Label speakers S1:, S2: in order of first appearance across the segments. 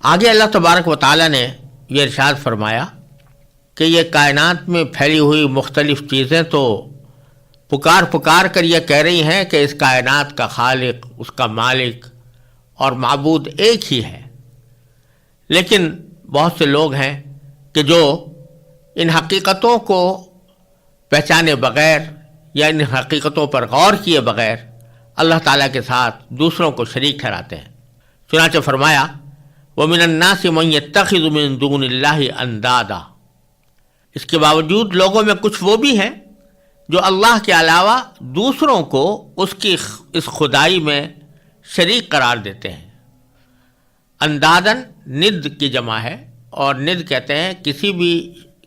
S1: آگے اللہ تبارک و تعالیٰ نے یہ ارشاد فرمایا کہ یہ کائنات میں پھیلی ہوئی مختلف چیزیں تو پکار پکار کر یہ کہہ رہی ہیں کہ اس کائنات کا خالق، اس کا مالک اور معبود ایک ہی ہے، لیکن بہت سے لوگ ہیں کہ جو ان حقیقتوں کو پہچانے بغیر یا ان حقیقتوں پر غور کیے بغیر اللہ تعالیٰ کے ساتھ دوسروں کو شریک ٹھہراتے ہیں۔ چنانچہ فرمایا وَمِنَ النَّاسِ مَن يَتَّخِذُ مِن دُونِ اللَّهِ أَندَادًا، اس کے باوجود لوگوں میں کچھ وہ بھی ہیں جو اللہ کے علاوہ دوسروں کو اس کی اس خدائی میں شریک قرار دیتے ہیں۔ اندادن ند کی جمع ہے، اور ند کہتے ہیں کسی بھی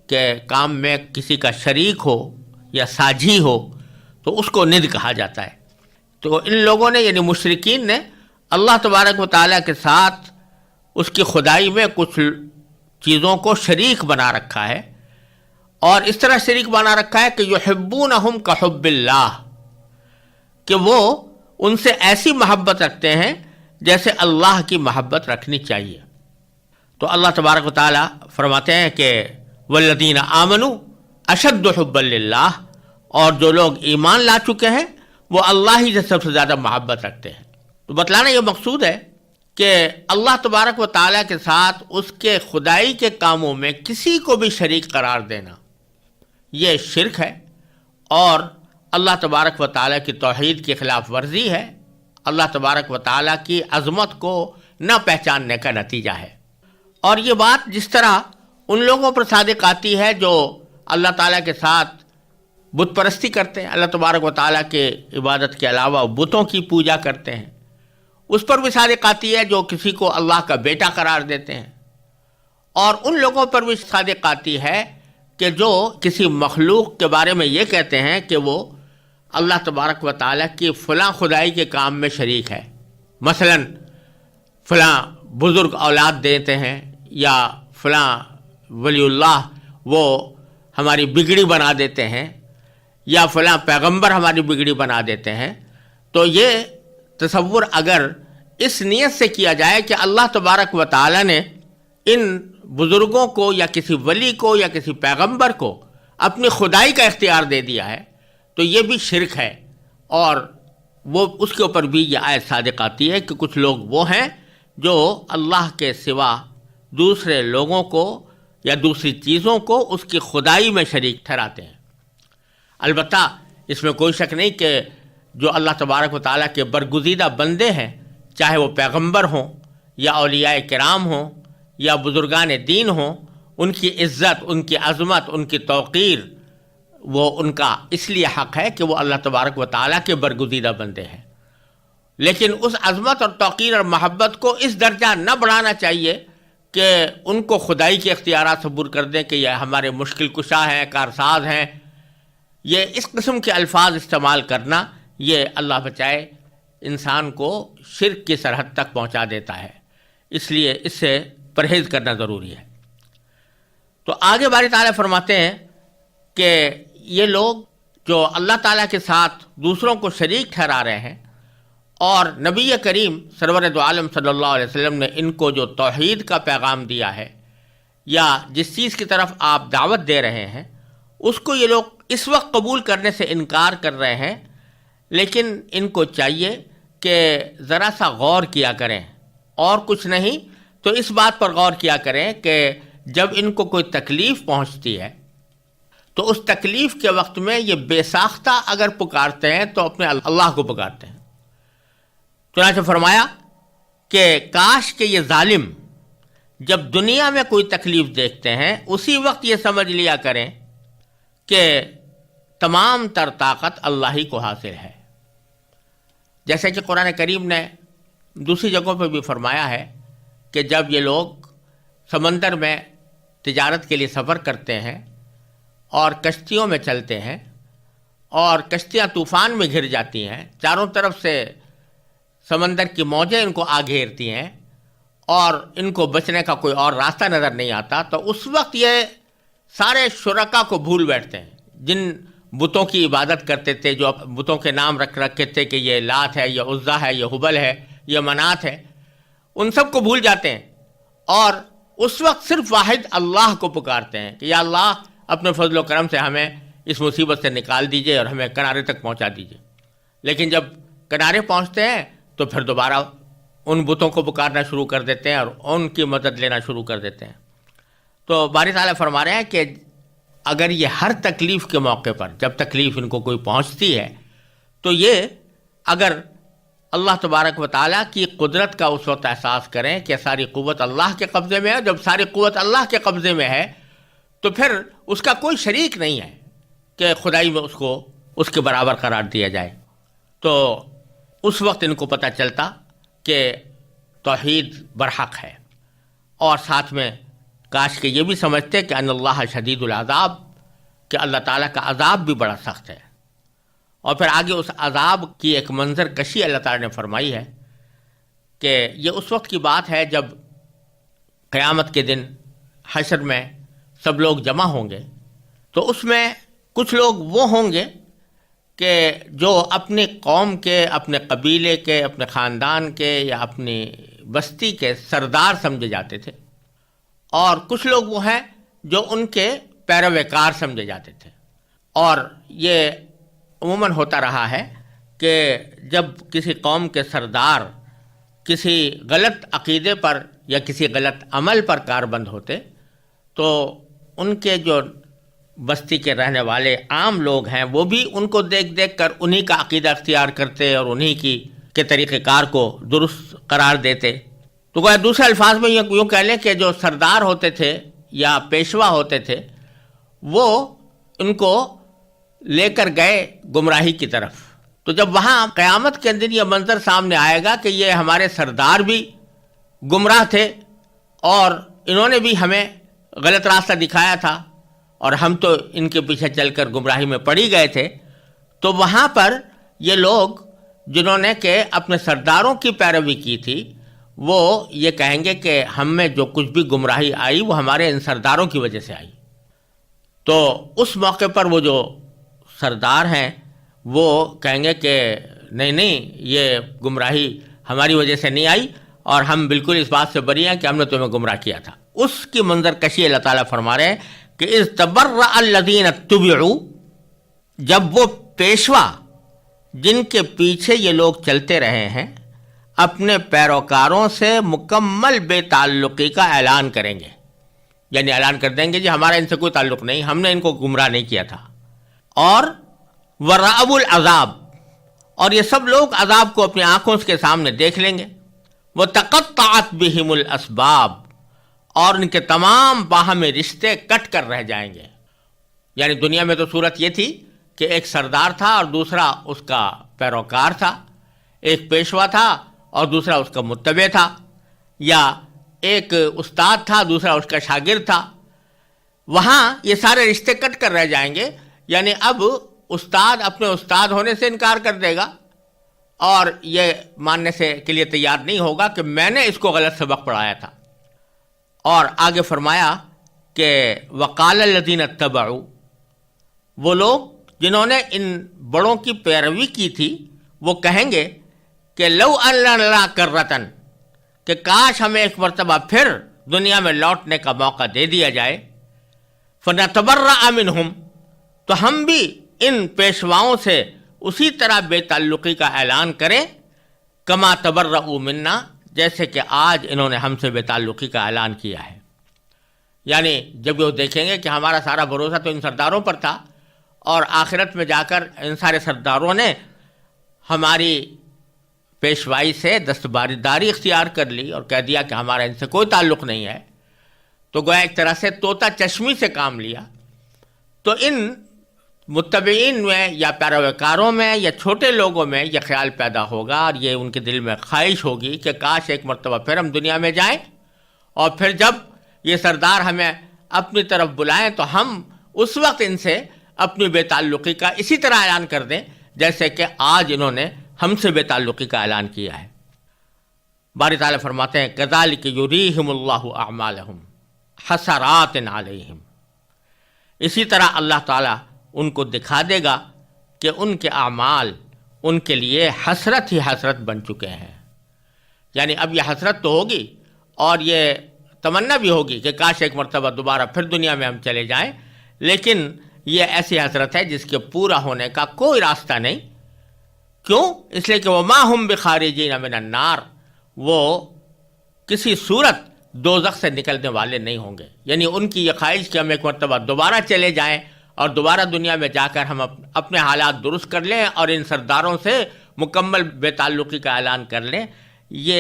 S1: کے کام میں کسی کا شریک ہو یا ساجھی ہو تو اس کو ند کہا جاتا ہے۔ تو ان لوگوں نے یعنی مشرکین نے اللہ تبارک و تعالیٰ کے ساتھ اس کی خدائی میں کچھ چیزوں کو شریک بنا رکھا ہے، اور اس طرح شریک بنا رکھا ہے کہ یحبونہم کحب اللہ، کہ وہ ان سے ایسی محبت رکھتے ہیں جیسے اللہ کی محبت رکھنی چاہیے۔ تو اللہ تبارک و تعالیٰ فرماتے ہیں کہ والذین آمنوا اشد حبا للہ، اور جو لوگ ایمان لا چکے ہیں وہ اللہ ہی سے سب سے زیادہ محبت رکھتے ہیں۔ تو بتلانا یہ مقصود ہے کہ اللہ تبارک و تعالیٰ کے ساتھ اس کے خدائی کے کاموں میں کسی کو بھی شریک قرار دینا یہ شرک ہے، اور اللہ تبارک و تعالیٰ کی توحید کی خلاف ورزی ہے، اللہ تبارک و تعالیٰ کی عظمت کو نہ پہچاننے کا نتیجہ ہے۔ اور یہ بات جس طرح ان لوگوں پر صادق آتی ہے جو اللہ تعالیٰ کے ساتھ بت پرستی کرتے ہیں، اللہ تبارک و تعالیٰ کے عبادت کے علاوہ بتوں کی پوجا کرتے ہیں، اس پر بھی صادق آتی ہے جو کسی کو اللہ کا بیٹا قرار دیتے ہیں، اور ان لوگوں پر بھی صادق آتی ہے کہ جو کسی مخلوق کے بارے میں یہ کہتے ہیں کہ وہ اللہ تبارک و تعالیٰ کی فلاں خدائی کے کام میں شریک ہے، مثلا فلاں بزرگ اولاد دیتے ہیں، یا فلاں ولی اللہ وہ ہماری بگڑی بنا دیتے ہیں، یا فلاں پیغمبر ہماری بگڑی بنا دیتے ہیں۔ تو یہ تصور اگر اس نیت سے کیا جائے کہ اللہ تبارک و تعالیٰ نے ان بزرگوں کو یا کسی ولی کو یا کسی پیغمبر کو اپنی خدائی کا اختیار دے دیا ہے تو یہ بھی شرک ہے، اور وہ اس کے اوپر بھی یہ آیت صادق آتی ہے کہ کچھ لوگ وہ ہیں جو اللہ کے سوا دوسرے لوگوں کو یا دوسری چیزوں کو اس کی خدائی میں شریک ٹھہراتے ہیں۔ البتہ اس میں کوئی شک نہیں کہ جو اللہ تبارک و تعالیٰ کے برگزیدہ بندے ہیں، چاہے وہ پیغمبر ہوں یا اولیاء کرام ہوں یا بزرگان دین ہوں، ان کی عزت، ان کی عظمت، ان کی توقیر وہ ان کا اس لیے حق ہے کہ وہ اللہ تبارک و تعالیٰ کے برگزیدہ بندے ہیں، لیکن اس عظمت اور توقیر اور محبت کو اس درجہ نہ بڑھانا چاہیے کہ ان کو خدائی کے اختیارات صبور کر دیں کہ یہ ہمارے مشکل کشا ہیں، کارساز ہیں۔ یہ اس قسم کے الفاظ استعمال کرنا یہ اللہ بچائے انسان کو شرک کی سرحد تک پہنچا دیتا ہے، اس لیے اس سے پرہیز کرنا ضروری ہے۔ تو آگے باری تعالیٰ فرماتے ہیں کہ یہ لوگ جو اللہ تعالیٰ کے ساتھ دوسروں کو شریک ٹھہرا رہے ہیں، اور نبی کریم سرور دو عالم صلی اللہ علیہ وسلم نے ان کو جو توحید کا پیغام دیا ہے یا جس چیز کی طرف آپ دعوت دے رہے ہیں اس کو یہ لوگ اس وقت قبول کرنے سے انکار کر رہے ہیں، لیکن ان کو چاہیے کہ ذرا سا غور کیا کریں، اور کچھ نہیں تو اس بات پر غور کیا کریں کہ جب ان کو کوئی تکلیف پہنچتی ہے تو اس تکلیف کے وقت میں یہ بے ساختہ اگر پکارتے ہیں تو اپنے اللہ کو پکارتے ہیں۔ چنانچہ فرمایا کہ کاش کہ یہ ظالم جب دنیا میں کوئی تکلیف دیکھتے ہیں اسی وقت یہ سمجھ لیا کریں کہ تمام تر طاقت اللہ ہی کو حاصل ہے، جیسے کہ قرآن کریم نے دوسری جگہوں پہ بھی فرمایا ہے کہ جب یہ لوگ سمندر میں تجارت کے لیے سفر کرتے ہیں اور کشتیوں میں چلتے ہیں اور کشتیاں طوفان میں گھر جاتی ہیں، چاروں طرف سے سمندر کی موجیں ان کو آ گھیرتی ہیں اور ان کو بچنے کا کوئی اور راستہ نظر نہیں آتا، تو اس وقت یہ سارے شرکا کو بھول بیٹھتے ہیں جن بتوں کی عبادت کرتے تھے، جو بتوں کے نام رکھے تھے کہ یہ لات ہے، یہ عزا ہے، یہ حبل ہے، یہ منات ہے، ان سب کو بھول جاتے ہیں اور اس وقت صرف واحد اللہ کو پکارتے ہیں کہ یا اللہ اپنے فضل و کرم سے ہمیں اس مصیبت سے نکال دیجئے اور ہمیں کنارے تک پہنچا دیجئے. لیکن جب کنارے پہنچتے ہیں تو پھر دوبارہ ان بتوں کو پکارنا شروع کر دیتے ہیں اور ان کی مدد لینا شروع کر دیتے ہیں. تو باری تعالیٰ فرما رہے ہیں کہ اگر یہ ہر تکلیف کے موقع پر جب تکلیف ان کو کوئی پہنچتی ہے تو یہ اگر اللہ تبارک و تعالیٰ کی قدرت کا اس وقت احساس کریں کہ ساری قوت اللہ کے قبضے میں ہے. جب ساری قوت اللہ کے قبضے میں ہے تو پھر اس کا کوئی شریک نہیں ہے کہ خدائی میں اس کو اس کے برابر قرار دیا جائے. تو اس وقت ان کو پتہ چلتا کہ توحید برحق ہے، اور ساتھ میں کاش کہ یہ بھی سمجھتے کہ ان اللہ شدید العذاب، کہ اللہ تعالیٰ کا عذاب بھی بڑا سخت ہے. اور پھر آگے اس عذاب کی ایک منظر کشی اللہ تعالیٰ نے فرمائی ہے کہ یہ اس وقت کی بات ہے جب قیامت کے دن حشر میں سب لوگ جمع ہوں گے. تو اس میں کچھ لوگ وہ ہوں گے کہ جو اپنی قوم کے، اپنے قبیلے کے، اپنے خاندان کے یا اپنی بستی کے سردار سمجھے جاتے تھے، اور کچھ لوگ وہ ہیں جو ان کے پیروکار سمجھے جاتے تھے. اور یہ عموماً ہوتا رہا ہے کہ جب کسی قوم کے سردار کسی غلط عقیدے پر یا کسی غلط عمل پر کاربند ہوتے تو ان کے جو بستی کے رہنے والے عام لوگ ہیں وہ بھی ان کو دیکھ دیکھ کر انہی کا عقیدہ اختیار کرتے اور انہی کے طریقہ کار کو درست قرار دیتے. تو کوئی دوسرے الفاظ میں یوں کہہ لیں کہ جو سردار ہوتے تھے یا پیشوا ہوتے تھے وہ ان کو لے کر گئے گمراہی کی طرف. تو جب وہاں قیامت کے اندر یہ منظر سامنے آئے گا کہ یہ ہمارے سردار بھی گمراہ تھے اور انہوں نے بھی ہمیں غلط راستہ دکھایا تھا اور ہم تو ان کے پیچھے چل کر گمراہی میں پڑی گئے تھے، تو وہاں پر یہ لوگ جنہوں نے کہ اپنے سرداروں کی پیروی کی تھی وہ یہ کہیں گے کہ ہم میں جو کچھ بھی گمراہی آئی وہ ہمارے ان سرداروں کی وجہ سے آئی. تو اس موقع پر وہ جو سردار ہیں وہ کہیں گے کہ نہیں یہ گمراہی ہماری وجہ سے نہیں آئی اور ہم بالکل اس بات سے بری ہیں کہ ہم نے تمہیں گمراہ کیا تھا. اس کی منظر کشی اللہ تعالیٰ فرما رہے ہیں کہ اذ تبرأ الذین اتبعوا، جب وہ پیشوا جن کے پیچھے یہ لوگ چلتے رہے ہیں اپنے پیروکاروں سے مکمل بے تعلقی کا اعلان کریں گے، یعنی اعلان کر دیں گے جی ہمارا ان سے کوئی تعلق نہیں، ہم نے ان کو گمراہ نہیں کیا تھا. اور ورأوا العذاب، اور یہ سب لوگ عذاب کو اپنی آنکھوں کے سامنے دیکھ لیں گے. وتقطعت بہم الاسباب، اور ان کے تمام باہمی رشتے کٹ کر رہ جائیں گے. یعنی دنیا میں تو صورت یہ تھی کہ ایک سردار تھا اور دوسرا اس کا پیروکار تھا، ایک پیشوا تھا اور دوسرا اس کا متبع تھا، یا ایک استاد تھا دوسرا اس کا شاگرد تھا. وہاں یہ سارے رشتے کٹ کر رہ جائیں گے. یعنی اب استاد اپنے استاد ہونے سے انکار کر دے گا اور یہ ماننے سے کے لیے تیار نہیں ہوگا کہ میں نے اس کو غلط سبق پڑھایا تھا. اور آگے فرمایا کہ وقال الذین اتبعوا، وہ لوگ جنہوں نے ان بڑوں کی پیروی کی تھی وہ کہیں گے کہ لو ان لنا کرۃ، کہ کاش ہمیں ایک مرتبہ پھر دنیا میں لوٹنے کا موقع دے دیا جائے. فنتبرأ منہم، تو ہم بھی ان پیشواؤں سے اسی طرح بے تعلقی کا اعلان کریں کما تبرؤوا منا، جیسے کہ آج انہوں نے ہم سے بے تعلقی کا اعلان کیا ہے. یعنی جب وہ دیکھیں گے کہ ہمارا سارا بھروسہ تو ان سرداروں پر تھا اور آخرت میں جا کر ان سارے سرداروں نے ہماری پیشوائی سے دستبرداری اختیار کر لی اور کہہ دیا کہ ہمارا ان سے کوئی تعلق نہیں ہے، تو گویا ایک طرح سے طوطا چشمی سے کام لیا. تو ان متبعین میں یا پیروکاروں میں یا چھوٹے لوگوں میں یہ خیال پیدا ہوگا اور یہ ان کے دل میں خواہش ہوگی کہ کاش ایک مرتبہ پھر ہم دنیا میں جائیں اور پھر جب یہ سردار ہمیں اپنی طرف بلائیں تو ہم اس وقت ان سے اپنی بے تعلقی کا اسی طرح اعلان کر دیں جیسے کہ آج انہوں نے ہم سے بے تعلقی کا اعلان کیا ہے. باری تعالیٰ فرماتے ہیں کذالک یریہم اللہ اعمالہم حسرات علیہم، اسی طرح اللہ تعالیٰ ان کو دکھا دے گا کہ ان کے اعمال ان کے لیے حسرت ہی حسرت بن چکے ہیں. یعنی اب یہ حسرت تو ہوگی اور یہ تمنا بھی ہوگی کہ کاش ایک مرتبہ دوبارہ پھر دنیا میں ہم چلے جائیں، لیکن یہ ایسی حسرت ہے جس کے پورا ہونے کا کوئی راستہ نہیں. کیوں؟ اس لیے کہ وما ہم بخارجین من النار، وہ کسی صورت دوزخ سے نکلنے والے نہیں ہوں گے. یعنی ان کی یہ خواہش کہ ہم ایک مرتبہ دوبارہ چلے جائیں اور دوبارہ دنیا میں جا کر ہم اپنے حالات درست کر لیں اور ان سرداروں سے مکمل بے تعلقی کا اعلان کر لیں، یہ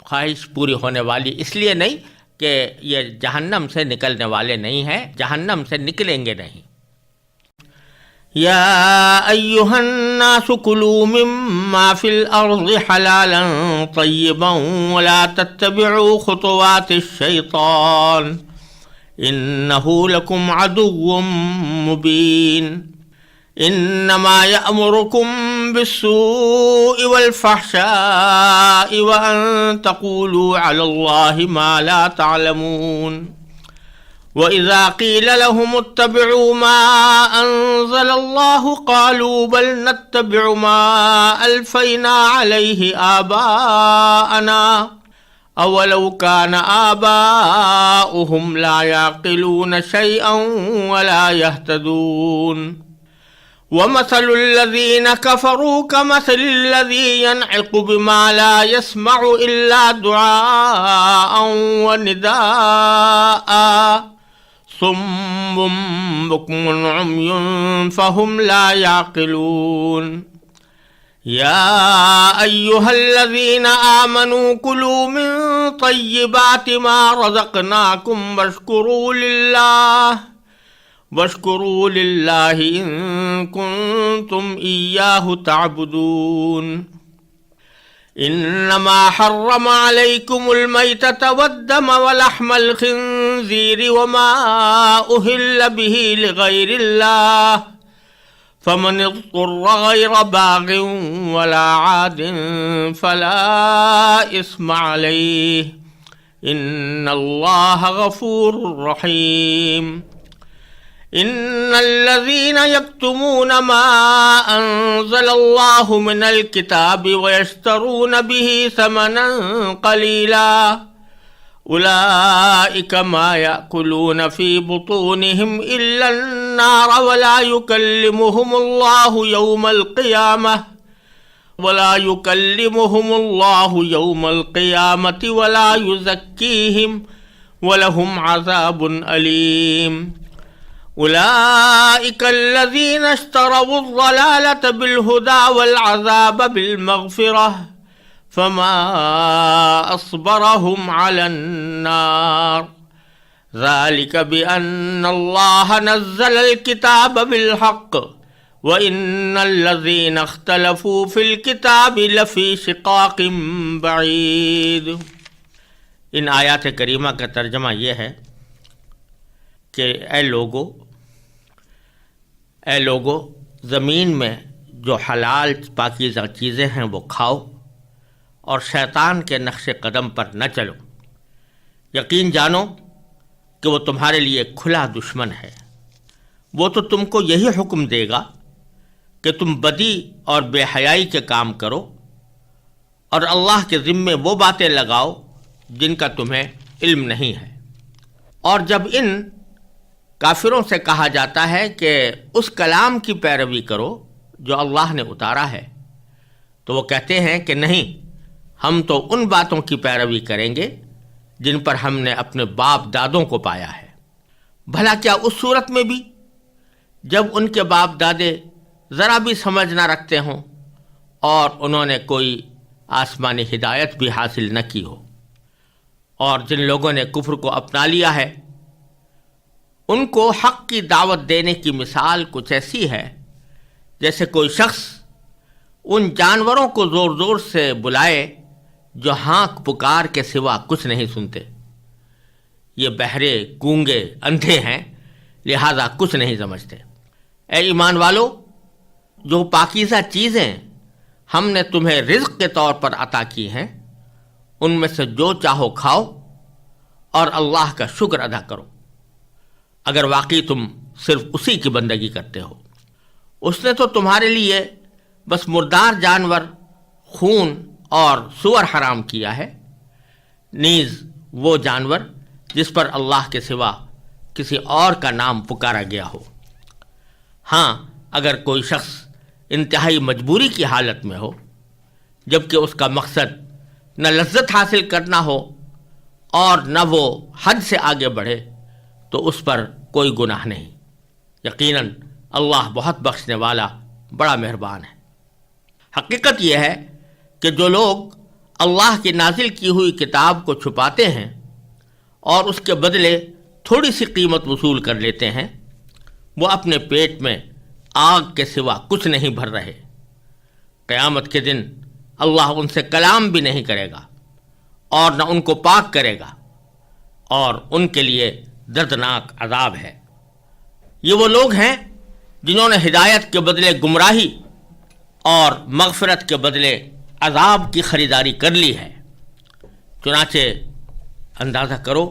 S1: خواہش پوری ہونے والی اس لیے نہیں کہ یہ جہنم سے نکلنے والے نہیں ہیں، جہنم سے نکلیں گے نہیں. یا ایھا الناس کلوا مما فی الارض حلالا طیبا ولا تتبعوا خطوات الشیطان انہ لکم عدو مبین. انما یأمرکم بالسوء والفحشاء وان تقولوا علی اللہ ما لا تعلمون. وَإِذَا قِيلَ لَهُمُ اتَّبِعُوا مَا أَنزَلَ اللَّهُ قَالُوا بَلْ نَتَّبِعُ مَا أَلْفَيْنَا عَلَيْهِ آبَاءَنَا أَوَلَوْ كَانَ آبَاؤُهُمْ لَا يَعْقِلُونَ شَيْئًا وَلَا يَهْتَدُونَ. وَمَثَلُ الَّذِينَ كَفَرُوا كَمَثَلِ الَّذِي يَنْعِقُ بِمَا لَا يَسْمَعُ إِلَّا دُعَاءً وَنِدَاءً صم بكم عمي فهم لا يعقلون. يا أيها الذين آمنوا كلوا من طيبات ما رزقناكم واشكروا لله إن كنتم إياه تعبدون. انما حرم عليكم الميتة والدم ولحم الخنزير وما أهل به لغير الله فمن اضطر غير باغ ولا عاد فلا إثم عليه ان الله غفور رحيم. ان الذين يكتمون ما انزل الله من الكتاب ويشترون به ثمنا قليلا اولئك ما يأكلون في بطونهم الا النار ولا يكلمهم الله يوم القيامة ولا يزكيهم ولهم عذاب أليم. أولئك الذين اشتروا الضلالة بالهدى والعذاب بالمغفرة فما أصبرهم على النار ذلك بأن الله نزل الكتاب بالحق وإن الذين اختلفوا في الكتاب لفي شقاق بعيد. ان آیات کریمہ کا ترجمہ یہ ہے کہ اے لوگو زمین میں جو حلال پاکیزہ چیزیں ہیں وہ کھاؤ اور شیطان کے نقش قدم پر نہ چلو. یقین جانو کہ وہ تمہارے لیے کھلا دشمن ہے. وہ تو تم کو یہی حکم دے گا کہ تم بدی اور بے حیائی کے کام کرو اور اللہ کے ذمے وہ باتیں لگاؤ جن کا تمہیں علم نہیں ہے. اور جب ان کافروں سے کہا جاتا ہے کہ اس کلام کی پیروی کرو جو اللہ نے اتارا ہے تو وہ کہتے ہیں کہ نہیں، ہم تو ان باتوں کی پیروی کریں گے جن پر ہم نے اپنے باپ دادوں کو پایا ہے. بھلا کیا اس صورت میں بھی جب ان کے باپ دادے ذرا بھی سمجھ نہ رکھتے ہوں اور انہوں نے کوئی آسمانی ہدایت بھی حاصل نہ کی ہو. اور جن لوگوں نے کفر کو اپنا لیا ہے ان کو حق کی دعوت دینے کی مثال کچھ ایسی ہے جیسے کوئی شخص ان جانوروں کو زور زور سے بلائے جو ہانک پکار کے سوا کچھ نہیں سنتے. یہ بہرے، گونگے، اندھے ہیں، لہذا کچھ نہیں سمجھتے. اے ایمان والو، جو پاکیزہ چیزیں ہم نے تمہیں رزق کے طور پر عطا کی ہیں ان میں سے جو چاہو کھاؤ اور اللہ کا شکر ادا کرو اگر واقعی تم صرف اسی کی بندگی کرتے ہو. اس نے تو تمہارے لیے بس مردار جانور، خون اور سور حرام کیا ہے، نیز وہ جانور جس پر اللہ کے سوا کسی اور کا نام پکارا گیا ہو۔ ہاں، اگر کوئی شخص انتہائی مجبوری کی حالت میں ہو، جبکہ اس کا مقصد نہ لذت حاصل کرنا ہو اور نہ وہ حد سے آگے بڑھے، تو اس پر کوئی گناہ نہیں۔ یقیناً اللہ بہت بخشنے والا، بڑا مہربان ہے۔ حقیقت یہ ہے کہ جو لوگ اللہ کی نازل کی ہوئی کتاب کو چھپاتے ہیں اور اس کے بدلے تھوڑی سی قیمت وصول کر لیتے ہیں، وہ اپنے پیٹ میں آگ کے سوا کچھ نہیں بھر رہے۔ قیامت کے دن اللہ ان سے کلام بھی نہیں کرے گا اور نہ ان کو پاک کرے گا، اور ان کے لیے دردناک عذاب ہے۔ یہ وہ لوگ ہیں جنہوں نے ہدایت کے بدلے گمراہی اور مغفرت کے بدلے عذاب کی خریداری کر لی ہے۔ چنانچہ اندازہ کرو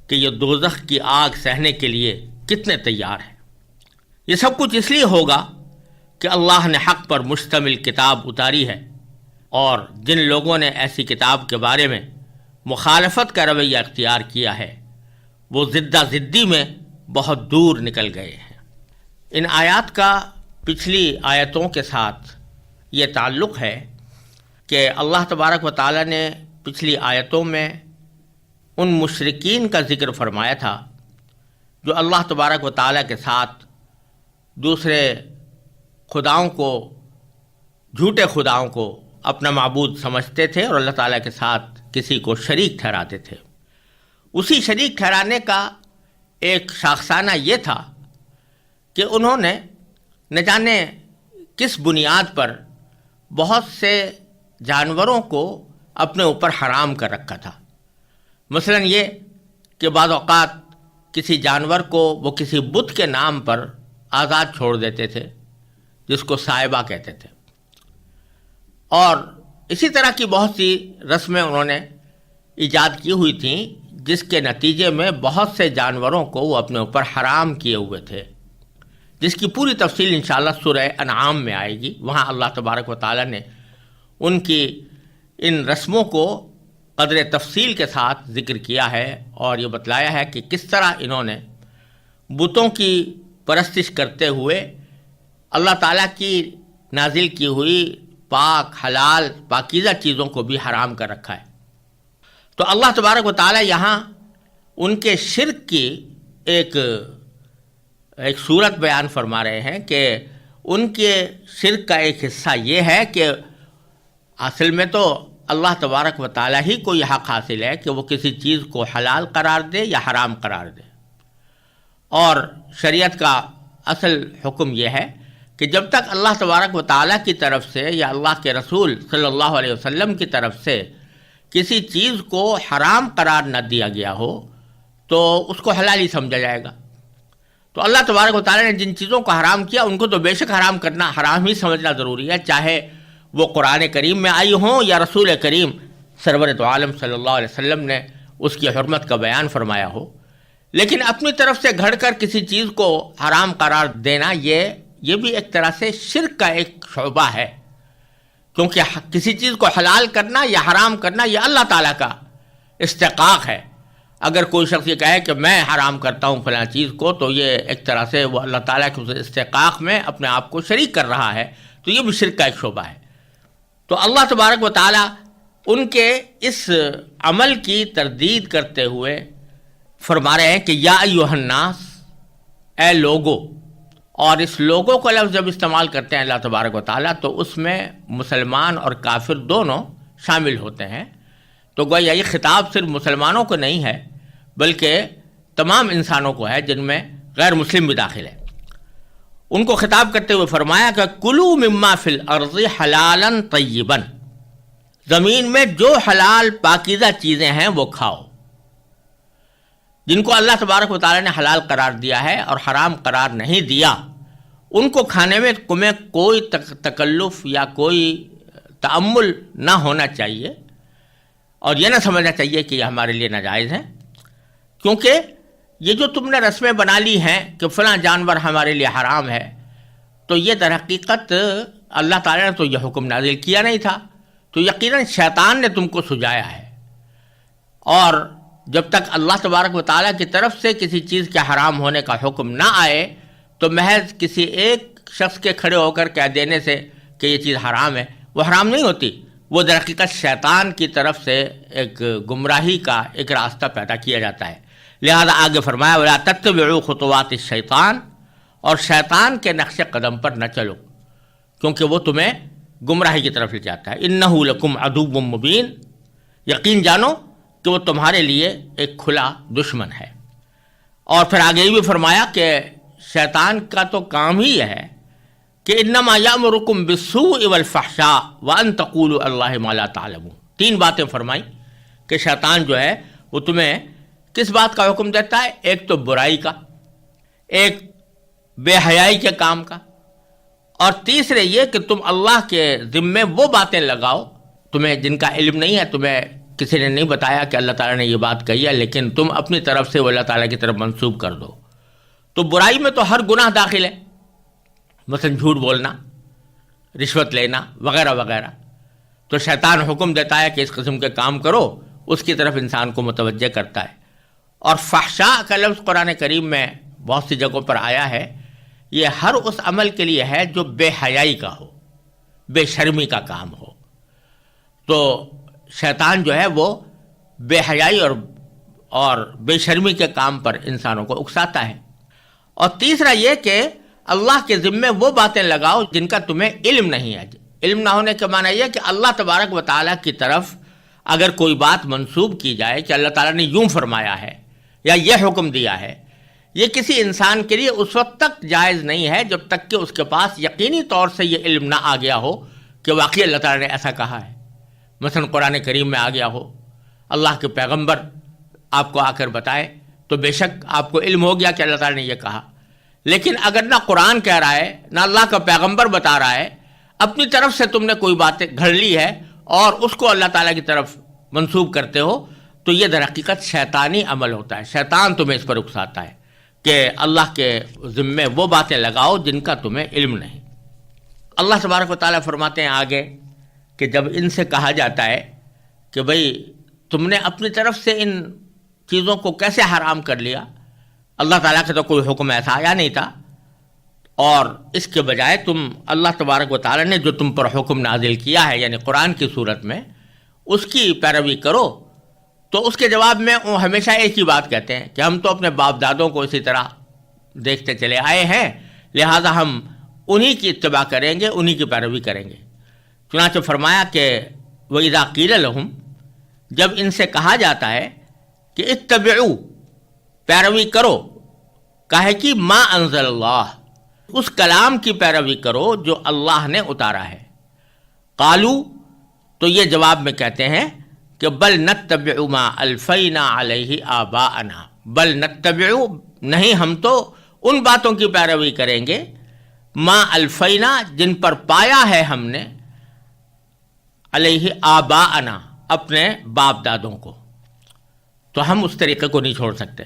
S1: کہ یہ دوزخ کی آگ سہنے کے لیے کتنے تیار ہیں۔ یہ سب کچھ اس لیے ہوگا کہ اللہ نے حق پر مشتمل کتاب اتاری ہے، اور جن لوگوں نے ایسی کتاب کے بارے میں مخالفت کا رویہ اختیار کیا ہے، وہ زدہ زدی میں بہت دور نکل گئے ہیں۔ ان آیات کا پچھلی آیتوں کے ساتھ یہ تعلق ہے کہ اللہ تبارک و تعالیٰ نے پچھلی آیتوں میں ان مشرکین کا ذکر فرمایا تھا جو اللہ تبارک و تعالیٰ کے ساتھ دوسرے خداؤں کو، جھوٹے خداؤں کو اپنا معبود سمجھتے تھے اور اللہ تعالیٰ کے ساتھ کسی کو شریک ٹھہراتے تھے۔ اسی شریک ٹھہرانے کا ایک شاخسانہ یہ تھا کہ انہوں نے نہ جانے کس بنیاد پر بہت سے جانوروں کو اپنے اوپر حرام کر رکھا تھا۔ مثلا یہ کہ بعض اوقات کسی جانور کو وہ کسی بت کے نام پر آزاد چھوڑ دیتے تھے، جس کو صائبہ کہتے تھے، اور اسی طرح کی بہت سی رسمیں انہوں نے ایجاد کی ہوئی تھیں، جس کے نتیجے میں بہت سے جانوروں کو وہ اپنے اوپر حرام کیے ہوئے تھے، جس کی پوری تفصیل انشاءاللہ سورہ انعام میں آئے گی۔ وہاں اللہ تبارک و تعالیٰ نے ان کی ان رسموں کو قدر تفصیل کے ساتھ ذکر کیا ہے، اور یہ بتلایا ہے کہ کس طرح انہوں نے بتوں کی پرستش کرتے ہوئے اللہ تعالیٰ کی نازل کی ہوئی پاک، حلال، پاکیزہ چیزوں کو بھی حرام کر رکھا ہے۔ تو اللہ تبارک و تعالیٰ یہاں ان کے شرک کی ایک صورت بیان فرما رہے ہیں کہ ان کے شرک کا ایک حصہ یہ ہے کہ اصل میں تو اللہ تبارک و تعالیٰ ہی کو یہ حق حاصل ہے کہ وہ کسی چیز کو حلال قرار دے یا حرام قرار دے، اور شریعت کا اصل حکم یہ ہے کہ جب تک اللہ تبارک و تعالیٰ کی طرف سے یا اللہ کے رسول صلی اللہ علیہ وسلم کی طرف سے کسی چیز کو حرام قرار نہ دیا گیا ہو تو اس کو حلال ہی سمجھا جائے گا۔ تو اللہ تبارک و تعالیٰ نے جن چیزوں کو حرام کیا ان کو تو بے شک حرام کرنا، حرام ہی سمجھنا ضروری ہے، چاہے وہ قرآن کریم میں آئی ہوں یا رسول کریم سرور دو عالم صلی اللہ علیہ وسلم نے اس کی حرمت کا بیان فرمایا ہو۔ لیکن اپنی طرف سے گھڑ کر کسی چیز کو حرام قرار دینا یہ بھی ایک طرح سے شرک کا ایک شعبہ ہے، کیونکہ کسی چیز کو حلال کرنا یا حرام کرنا یہ اللہ تعالیٰ کا استحقاق ہے۔ اگر کوئی شخص یہ کہے کہ میں حرام کرتا ہوں فلاں چیز کو، تو یہ ایک طرح سے وہ اللہ تعالیٰ کے اس استحقاق میں اپنے آپ کو شریک کر رہا ہے، تو یہ بھی شرک کا ایک شعبہ ہے۔ تو اللہ تبارک و تعالیٰ ان کے اس عمل کی تردید کرتے ہوئے فرما رہے ہیں کہ یا ایھا الناس، اے لوگو، اور اس لوگوں کا لفظ جب استعمال کرتے ہیں اللہ تبارک و تعالیٰ تو اس میں مسلمان اور کافر دونوں شامل ہوتے ہیں۔ تو گویا یہ خطاب صرف مسلمانوں کو نہیں ہے بلکہ تمام انسانوں کو ہے، جن میں غیر مسلم بھی داخل ہے۔ ان کو خطاب کرتے ہوئے فرمایا کہ کلوا مما فی الارض حلالا طیبا، زمین میں جو حلال پاکیزہ چیزیں ہیں وہ کھاؤ۔ جن کو اللہ تبارک و تعالیٰ نے حلال قرار دیا ہے اور حرام قرار نہیں دیا، ان کو کھانے میں تمہیں کوئی تکلف یا کوئی تأمل نہ ہونا چاہیے، اور یہ نہ سمجھنا چاہیے کہ یہ ہمارے لیے ناجائز ہیں، کیونکہ یہ جو تم نے رسمیں بنا لی ہیں کہ فلاں جانور ہمارے لیے حرام ہے، تو یہ در حقیقت اللہ تعالیٰ نے تو یہ حکم نازل کیا نہیں تھا، تو یقیناً شیطان نے تم کو سجایا ہے، اور جب تک اللہ تبارک و تعالیٰ کی طرف سے کسی چیز کے حرام ہونے کا حکم نہ آئے تو محض کسی ایک شخص کے کھڑے ہو کر کہہ دینے سے کہ یہ چیز حرام ہے وہ حرام نہیں ہوتی، وہ در حقیقت شیطان کی طرف سے ایک گمراہی کا ایک راستہ پیدا کیا جاتا ہے۔ لہذا آگے فرمایا وَلَا تَتَّبِعُوا خُطُوَاتِ الشَّيْطَانِ، اور شیطان کے نقش قدم پر نہ چلو کیونکہ وہ تمہیں گمراہی کی طرف لے جاتا ہے۔ اِنَّهُ لَكُمْ عَدُوٌّ مُّبِينٌ، یقین جانو کہ وہ تمہارے لیے ایک کھلا دشمن ہے۔ اور پھر آگے یہ بھی فرمایا کہ شیطان کا تو کام ہی یہ ہے کہ انما یامرکم بالسوء والفحشاء وان تقولوا اللہ ما لا تعلمون، تین باتیں فرمائی کہ شیطان جو ہے وہ تمہیں کس بات کا حکم دیتا ہے، ایک تو برائی کا، ایک بے حیائی کے کام کا، اور تیسرے یہ کہ تم اللہ کے ذمے وہ باتیں لگاؤ تمہیں جن کا علم نہیں ہے، تمہیں کسی نے نہیں بتایا کہ اللہ تعالیٰ نے یہ بات کہی ہے، لیکن تم اپنی طرف سے وہ اللہ تعالیٰ کی طرف منسوب کر دو۔ تو برائی میں تو ہر گناہ داخل ہے، مثلا جھوٹ بولنا، رشوت لینا وغیرہ وغیرہ۔ تو شیطان حکم دیتا ہے کہ اس قسم کے کام کرو، اس کی طرف انسان کو متوجہ کرتا ہے۔ اور فحشاء کا لفظ قرآن کریم میں بہت سی جگہوں پر آیا ہے، یہ ہر اس عمل کے لیے ہے جو بے حیائی کا ہو، بے شرمی کا کام ہو۔ تو شیطان جو ہے وہ بے حیائی اور بے شرمی کے کام پر انسانوں کو اکساتا ہے۔ اور تیسرا یہ کہ اللہ کے ذمے وہ باتیں لگاؤ جن کا تمہیں علم نہیں ہے۔ علم نہ ہونے کے معنی یہ کہ اللہ تبارک و تعالیٰ کی طرف اگر کوئی بات منسوب کی جائے کہ اللہ تعالیٰ نے یوں فرمایا ہے یا یہ حکم دیا ہے، یہ کسی انسان کے لیے اس وقت تک جائز نہیں ہے جب تک کہ اس کے پاس یقینی طور سے یہ علم نہ آ گیا ہو کہ واقعی اللہ تعالیٰ نے ایسا کہا ہے۔ مثلا قرآن کریم میں آ گیا ہو، اللہ کے پیغمبر آپ کو آ کر بتائے تو بے شک آپ کو علم ہو گیا کہ اللہ تعالیٰ نے یہ کہا۔ لیکن اگر نہ قرآن کہہ رہا ہے نہ اللہ کا پیغمبر بتا رہا ہے، اپنی طرف سے تم نے کوئی باتیں گھڑ لی ہے اور اس کو اللہ تعالیٰ کی طرف منسوب کرتے ہو، تو یہ در حقیقت شیطانی عمل ہوتا ہے۔ شیطان تمہیں اس پر اکساتا ہے کہ اللہ کے ذمے وہ باتیں لگاؤ جن کا تمہیں علم نہیں۔ اللہ تبارک و تعالیٰ فرماتے ہیں آگے کہ جب ان سے کہا جاتا ہے کہ بھئی تم نے اپنی طرف سے ان چیزوں کو کیسے حرام کر لیا، اللہ تعالیٰ کا تو کوئی حکم ایسا آیا نہیں تھا، اور اس کے بجائے تم اللہ تبارک و تعالیٰ نے جو تم پر حکم نازل کیا ہے یعنی قرآن کی صورت میں اس کی پیروی کرو، تو اس کے جواب میں وہ ہمیشہ ایک ہی بات کہتے ہیں کہ ہم تو اپنے باپ دادوں کو اسی طرح دیکھتے چلے آئے ہیں، لہٰذا ہم انہی کی اتباع کریں گے، انہی کی پیروی کریں گے۔ چنانچہ فرمایا کہ وَإِذَا قِيلَ لَهُمْ، جب ان سے کہا جاتا ہے کہ اتبعوا، پیروی کرو، کہے کہ ما انزل اللہ، اس کلام کی پیروی کرو جو اللہ نے اتارا ہے۔ قالو، تو یہ جواب میں کہتے ہیں کہ بل نتبع ما الفینا علیہ آباءنا، بل نتبع، نہیں ہم تو ان باتوں کی پیروی کریں گے، ما الفینا، جن پر پایا ہے ہم نے، علیہ آباءنا، اپنے باپ دادوں کو، تو ہم اس طریقے کو نہیں چھوڑ سکتے۔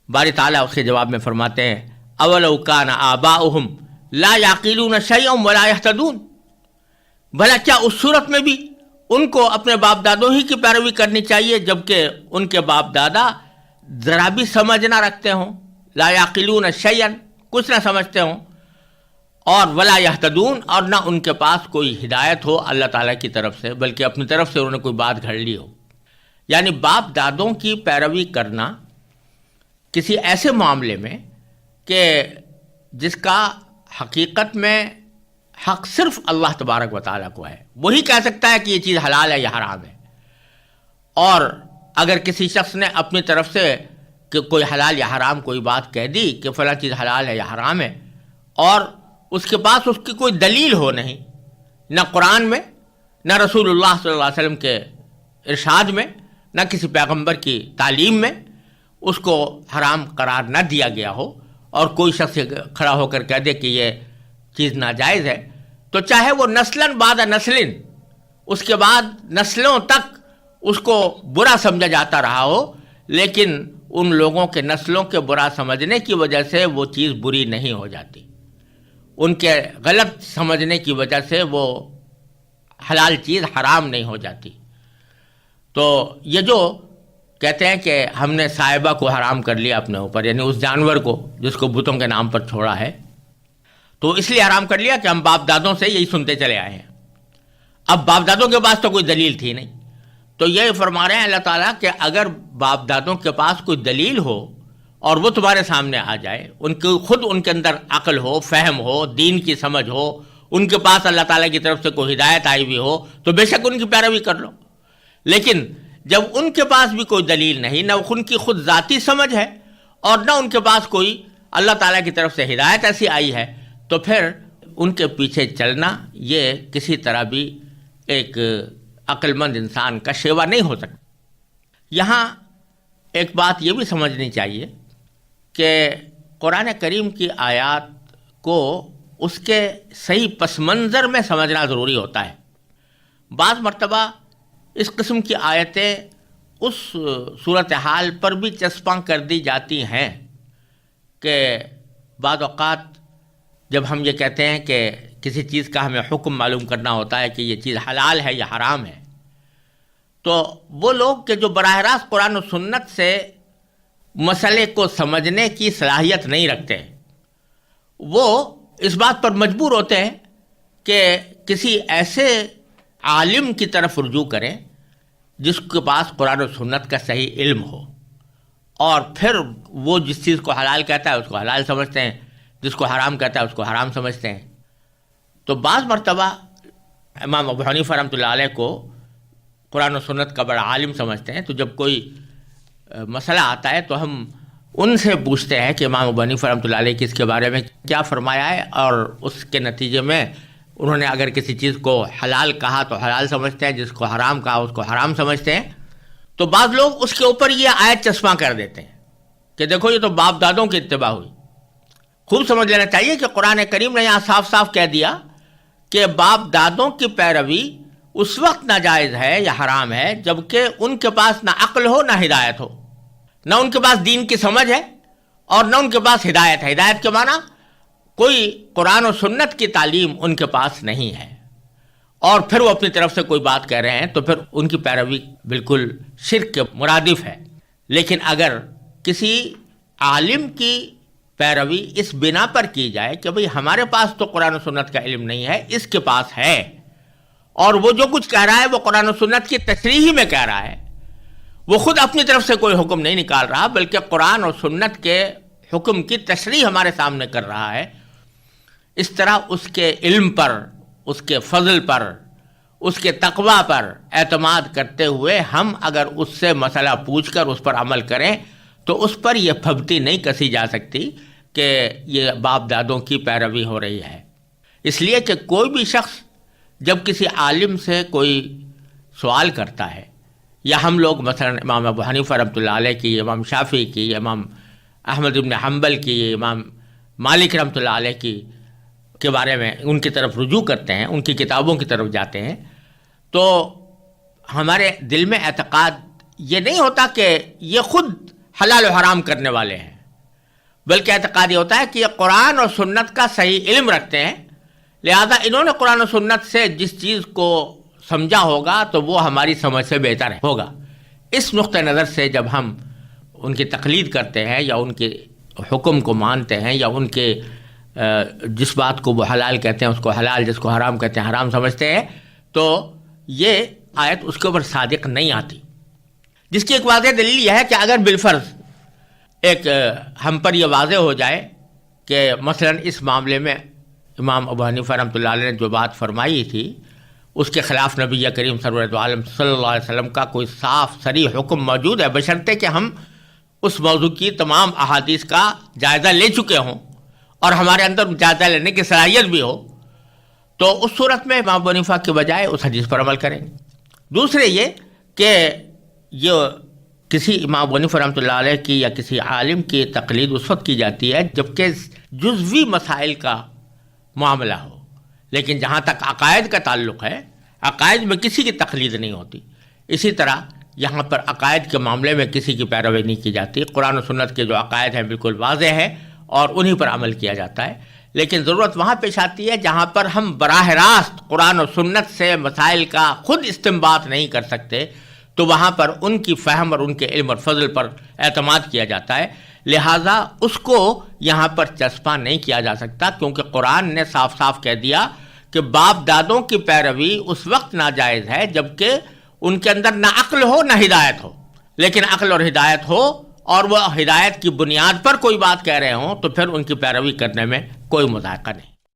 S1: باری تعالیٰ اس کے جواب میں فرماتے ہیں اولو کان آباؤہم لا یعقلون شیئا ولا یہتدون، بھلا کیا اس صورت میں بھی ان کو اپنے باپ دادوں ہی کی پیروی کرنی چاہیے جبکہ ان کے باپ دادا ذرا بھی سمجھ نہ رکھتے ہوں، لا یعقلون شیئا، کچھ نہ سمجھتے ہوں، اور ولا یہتدون، اور نہ ان کے پاس کوئی ہدایت ہو اللہ تعالیٰ کی طرف سے بلکہ اپنی طرف سے انہوں نے کوئی بات گھڑ لی ہو۔ یعنی باپ دادوں کی پیروی کرنا کسی ایسے معاملے میں کہ جس کا حقیقت میں حق صرف اللہ تبارک و تعالیٰ کو ہے، وہی کہہ سکتا ہے کہ یہ چیز حلال ہے یا حرام ہے، اور اگر کسی شخص نے اپنی طرف سے کہ کوئی حلال یا حرام کوئی بات کہہ دی کہ فلاں چیز حلال ہے یا حرام ہے، اور اس کے پاس اس کی کوئی دلیل ہو نہیں، نہ قرآن میں، نہ رسول اللہ صلی اللہ علیہ وسلم کے ارشاد میں، نہ کسی پیغمبر کی تعلیم میں اس کو حرام قرار نہ دیا گیا ہو، اور کوئی شخص کھڑا ہو کر کہہ دے کہ یہ چیز ناجائز ہے، تو چاہے وہ نسلاً بعد نسلن، اس کے بعد نسلوں تک اس کو برا سمجھا جاتا رہا ہو، لیکن ان لوگوں کے نسلوں کے برا سمجھنے کی وجہ سے وہ چیز بری نہیں ہو جاتی، ان کے غلط سمجھنے کی وجہ سے وہ حلال چیز حرام نہیں ہو جاتی۔ تو یہ جو کہتے ہیں کہ ہم نے صاحبہ کو حرام کر لیا اپنے اوپر، یعنی اس جانور کو جس کو بتوں کے نام پر چھوڑا ہے، تو اس لیے حرام کر لیا کہ ہم باپ دادوں سے یہی سنتے چلے آئے ہیں۔ اب باپ دادوں کے پاس تو کوئی دلیل تھی نہیں، تو یہ فرما رہے ہیں اللہ تعالیٰ کہ اگر باپ دادوں کے پاس کوئی دلیل ہو اور وہ تمہارے سامنے آ جائے، ان کے اندر عقل ہو، فہم ہو، دین کی سمجھ ہو، ان کے پاس اللہ تعالیٰ کی طرف سے کوئی ہدایت آئی ہوئی ہو، تو بے شک ان کی پیروی کر لو۔ لیکن جب ان کے پاس بھی کوئی دلیل نہیں، نہ ان کی خود ذاتی سمجھ ہے اور نہ ان کے پاس کوئی اللہ تعالیٰ کی طرف سے ہدایت ایسی آئی ہے، تو پھر ان کے پیچھے چلنا یہ کسی طرح بھی ایک عقل مند انسان کا شیوا نہیں ہو سکتا۔ یہاں ایک بات یہ بھی سمجھنی چاہیے کہ قرآن کریم کی آیات کو اس کے صحیح پس منظر میں سمجھنا ضروری ہوتا ہے۔ بعض مرتبہ اس قسم کی آیتیں اس صورتحال پر بھی چسپاں کر دی جاتی ہیں کہ بعض اوقات جب ہم یہ کہتے ہیں کہ کسی چیز کا ہمیں حکم معلوم کرنا ہوتا ہے کہ یہ چیز حلال ہے یا حرام ہے، تو وہ لوگ کہ جو براہ راست قرآن و سنت سے مسئلے کو سمجھنے کی صلاحیت نہیں رکھتے، وہ اس بات پر مجبور ہوتے ہیں کہ کسی ایسے عالم کی طرف رجوع کریں جس کے پاس قرآن و سنت کا صحیح علم ہو، اور پھر وہ جس چیز کو حلال کہتا ہے اس کو حلال سمجھتے ہیں، جس کو حرام کہتا ہے اس کو حرام سمجھتے ہیں۔ تو بعض مرتبہ امام ابو حنیفہ رحمۃ اللہ علیہ کو قرآن و سنت کا بڑا عالم سمجھتے ہیں، تو جب کوئی مسئلہ آتا ہے تو ہم ان سے پوچھتے ہیں کہ امام ابو حنیفہ رحمۃ اللہ علیہ کی اس کے بارے میں کیا فرمایا ہے، اور اس کے نتیجے میں انہوں نے اگر کسی چیز کو حلال کہا تو حلال سمجھتے ہیں، جس کو حرام کہا اس کو حرام سمجھتے ہیں۔ تو بعض لوگ اس کے اوپر یہ آیت چسپاں کر دیتے ہیں کہ دیکھو یہ تو باپ دادوں کی اتباع ہوئی۔ خوب سمجھ لینا چاہیے کہ قرآن کریم نے یہاں صاف صاف کہہ دیا کہ باپ دادوں کی پیروی اس وقت ناجائز ہے یا حرام ہے جبکہ ان کے پاس نہ عقل ہو نہ ہدایت ہو، نہ ان کے پاس دین کی سمجھ ہے اور نہ ان کے پاس ہدایت ہے۔ ہدایت کے معنی کوئی قرآن و سنت کی تعلیم ان کے پاس نہیں ہے، اور پھر وہ اپنی طرف سے کوئی بات کہہ رہے ہیں تو پھر ان کی پیروی بالکل شرک کے مرادف ہے۔ لیکن اگر کسی عالم کی پیروی اس بنا پر کی جائے کہ بھئی ہمارے پاس تو قرآن و سنت کا علم نہیں ہے، اس کے پاس ہے، اور وہ جو کچھ کہہ رہا ہے وہ قرآن و سنت کی تشریح میں کہہ رہا ہے، وہ خود اپنی طرف سے کوئی حکم نہیں نکال رہا بلکہ قرآن اور سنت کے حکم کی تشریح ہمارے سامنے کر رہا ہے، اس طرح اس کے علم پر، اس کے فضل پر، اس کے تقوی پر اعتماد کرتے ہوئے ہم اگر اس سے مسئلہ پوچھ کر اس پر عمل کریں تو اس پر یہ پھبتی نہیں کسی جا سکتی کہ یہ باپ دادوں کی پیروی ہو رہی ہے۔ اس لیے کہ کوئی بھی شخص جب کسی عالم سے کوئی سوال کرتا ہے، یا ہم لوگ مثلا امام ابو حنیفہ رحمۃ اللہ علیہ کی، امام شافعی کی، امام احمد بن حنبل کی، امام مالک رحمۃ اللہ علیہ کی کے بارے میں ان کی طرف رجوع کرتے ہیں، ان کی کتابوں کی طرف جاتے ہیں، تو ہمارے دل میں اعتقاد یہ نہیں ہوتا کہ یہ خود حلال و حرام کرنے والے ہیں، بلکہ اعتقاد یہ ہوتا ہے کہ یہ قرآن اور سنت کا صحیح علم رکھتے ہیں، لہذا انہوں نے قرآن و سنت سے جس چیز کو سمجھا ہوگا تو وہ ہماری سمجھ سے بہتر ہوگا۔ اس نقطہ نظر سے جب ہم ان کی تقلید کرتے ہیں یا ان کے حکم کو مانتے ہیں یا ان کے جس بات کو وہ حلال کہتے ہیں اس کو حلال، جس کو حرام کہتے ہیں حرام سمجھتے ہیں، تو یہ آیت اس کے اوپر صادق نہیں آتی، جس کی ایک واضح دلیل یہ ہے کہ اگر بالفرض ایک ہم پر یہ واضح ہو جائے کہ مثلا اس معاملے میں امام ابو حنیفہ رحمۃ اللہ علیہ نے جو بات فرمائی تھی اس کے خلاف نبی کریم سرورت عالم صلی اللہ علیہ وسلم کا کوئی صاف صریح حکم موجود ہے، بشرطے کہ ہم اس موضوع کی تمام احادیث کا جائزہ لے چکے ہوں اور ہمارے اندر جائزہ لینے کی صلاحیت بھی ہو، تو اس صورت میں امام ابو حنیفہ کے بجائے اس حدیث پر عمل کریں گے۔ دوسرے یہ کہ یہ کسی امام ابو حنیفہ رحمۃ اللہ علیہ کی یا کسی عالم کی تقلید اس وقت کی جاتی ہے جبکہ جزوی مسائل کا معاملہ ہو، لیکن جہاں تک عقائد کا تعلق ہے عقائد میں کسی کی تقلید نہیں ہوتی۔ اسی طرح یہاں پر عقائد کے معاملے میں کسی کی پیروی نہیں کی جاتی، قرآن و سنت کے جو عقائد ہیں بالکل واضح ہے اور انہی پر عمل کیا جاتا ہے، لیکن ضرورت وہاں پیش آتی ہے جہاں پر ہم براہ راست قرآن و سنت سے مسائل کا خود استنباط نہیں کر سکتے، تو وہاں پر ان کی فہم اور ان کے علم اور فضل پر اعتماد کیا جاتا ہے، لہٰذا اس کو یہاں پر چسپاں نہیں کیا جا سکتا، کیونکہ قرآن نے صاف صاف کہہ دیا کہ باپ دادوں کی پیروی اس وقت ناجائز ہے جبکہ ان کے اندر نہ عقل ہو نہ ہدایت ہو، لیکن عقل اور ہدایت ہو اور وہ ہدایت کی بنیاد پر کوئی بات کہہ رہے ہوں تو پھر ان کی پیروی کرنے میں کوئی مذائقہ نہیں۔